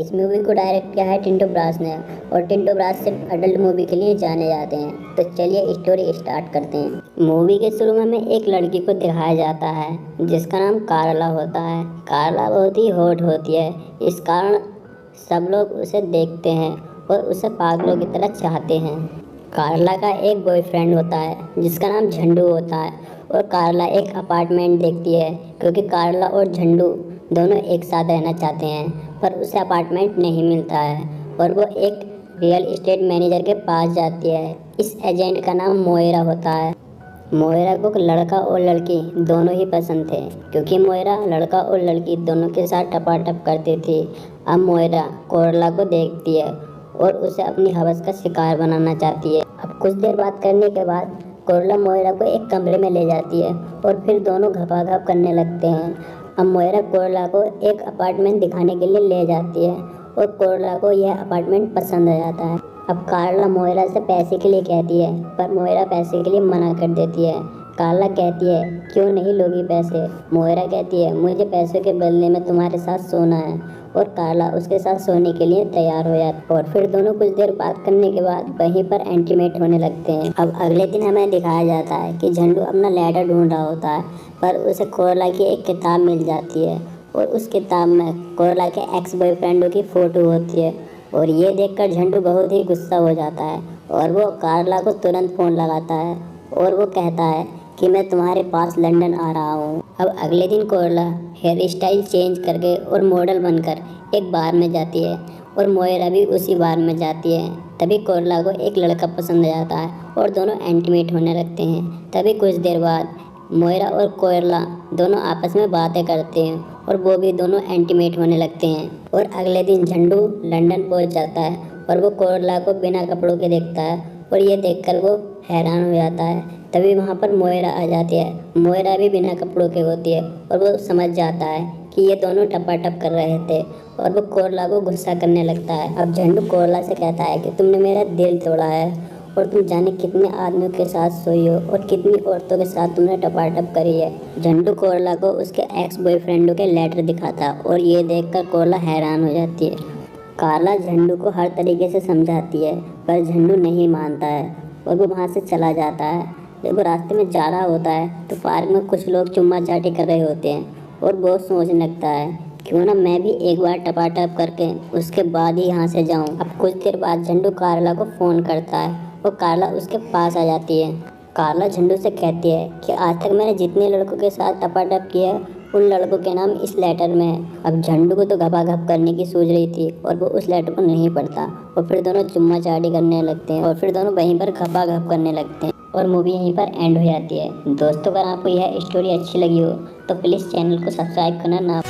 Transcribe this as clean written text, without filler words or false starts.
इस मूवी को डायरेक्ट किया है टिंटू ब्रास ने और टिंटू ब्रास सिर्फ अडल्ट मूवी के लिए जाने जाते हैं। तो चलिए स्टोरी स्टार्ट करते हैं। मूवी के शुरू में हमें एक लड़की को दिखाया जाता है जिसका नाम कारला होता है। कारला बहुत ही हॉट होती है, इस कारण सब लोग उसे देखते हैं और उसे पागलों की तरह चाहते हैं। कारला का एक बॉयफ्रेंड होता है जिसका नाम झंडू होता है और कारला एक अपार्टमेंट देखती है क्योंकि कारला और झंडू दोनों एक साथ रहना चाहते हैं, पर उसे अपार्टमेंट नहीं मिलता है और वो एक रियल एस्टेट मैनेजर के पास जाती है। इस एजेंट का नाम मोएरा होता है। मोएरा को लड़का और लड़की दोनों ही पसंद थे क्योंकि मोएरा लड़का और लड़की दोनों के साथ टपाटप करती थी। अब मोएरा कोरला को देखती है और उसे अपनी हवस का शिकार बनाना चाहती है। अब कुछ देर बात करने के बाद कोरला मोएरा को एक कमरे में ले जाती है और फिर दोनों घपाघप करने लगते हैं। अब मोएरा कोरला को एक अपार्टमेंट दिखाने के लिए ले जाती है और कोरला को यह अपार्टमेंट पसंद आ जाता है। अब कारला मोएरा से पैसे के लिए कहती है पर मोएरा पैसे के लिए मना कर देती है। कारला कहती है क्यों नहीं लोगी पैसे। मोएरा कहती है मुझे पैसों के बदले में तुम्हारे साथ सोना है और कारला उसके साथ सोने के लिए तैयार हो जाता है और फिर दोनों कुछ देर बात करने के बाद वहीं पर इंटीमेट होने लगते हैं। अब अगले दिन हमें दिखाया जाता है कि झंडू अपना लेटर ढूंढ रहा होता है पर उसे कोरला की एक किताब मिल जाती है और उस किताब में कोरला के एक्स बॉयफ्रेंडों की फ़ोटो होती है और ये देखकर झंडू बहुत ही गुस्सा हो जाता है और वो कारला को तुरंत फ़ोन लगाता है और वो कहता है कि मैं तुम्हारे पास लंदन आ रहा हूँ। अब अगले दिन कोरला हेयर स्टाइल चेंज करके और मॉडल बनकर एक बार में जाती है और मोएरा भी उसी बार में जाती है। तभी कोरला को एक लड़का पसंद आ जाता है और दोनों इंटीमेट होने लगते हैं। तभी कुछ देर बाद मोएरा और कोरला दोनों आपस में बातें करते हैं और वो भी दोनों इंटीमेट होने लगते हैं। और अगले दिन झंडू लंदन पहुंच जाता है और वो कोरला को बिना कपड़ों के देखता है और ये देखकर वो हैरान हो जाता है। तभी वहाँ पर मोएरा आ जाती है। मोएरा भी बिना कपड़ों के होती है और वो समझ जाता है कि ये दोनों टपाटप कर रहे थे और वो कोरला को गुस्सा करने लगता है। अब झंडू कोरला से कहता है कि तुमने मेरा दिल तोड़ा है और तुम जाने कितने आदमियों के साथ सोई हो और कितनी औरतों के साथ तुमने टपाटप करी है। झंडू कोरला को उसके एक्स बॉयफ्रेंडों के लेटर दिखाता और ये देखकर कोरला हैरान हो जाती है। कारला झंडू को हर तरीके से समझाती है पर झंडू नहीं मानता है और वो वहाँ से चला जाता है। जब वो रास्ते में जा रहा होता है तो पार्क में कुछ लोग चुम्मा चाटी कर रहे होते हैं और वो सोचने लगता है क्यों ना मैं भी एक बार टपाटप करके उसके बाद ही यहाँ से जाऊँ। अब कुछ देर बाद झंडू कारला को फ़ोन करता है और कारला उसके पास आ जाती है। कारला झंडू से कहती है कि आज तक मैंने जितने लड़कों के साथ टपाटप किया उन लड़कों के नाम इस लेटर में है। अब झंडू को तो घपाघप करने की सोच रही थी और वो उस लेटर को नहीं पढ़ता और फिर दोनों चुम्मा चाटी करने लगते हैं और फिर दोनों वहीं पर घपाघप करने लगते हैं और मूवी यहीं पर एंड हो जाती है। दोस्तों अगर आपको यह स्टोरी अच्छी लगी हो तो प्लीज़ चैनल को सब्सक्राइब करना ना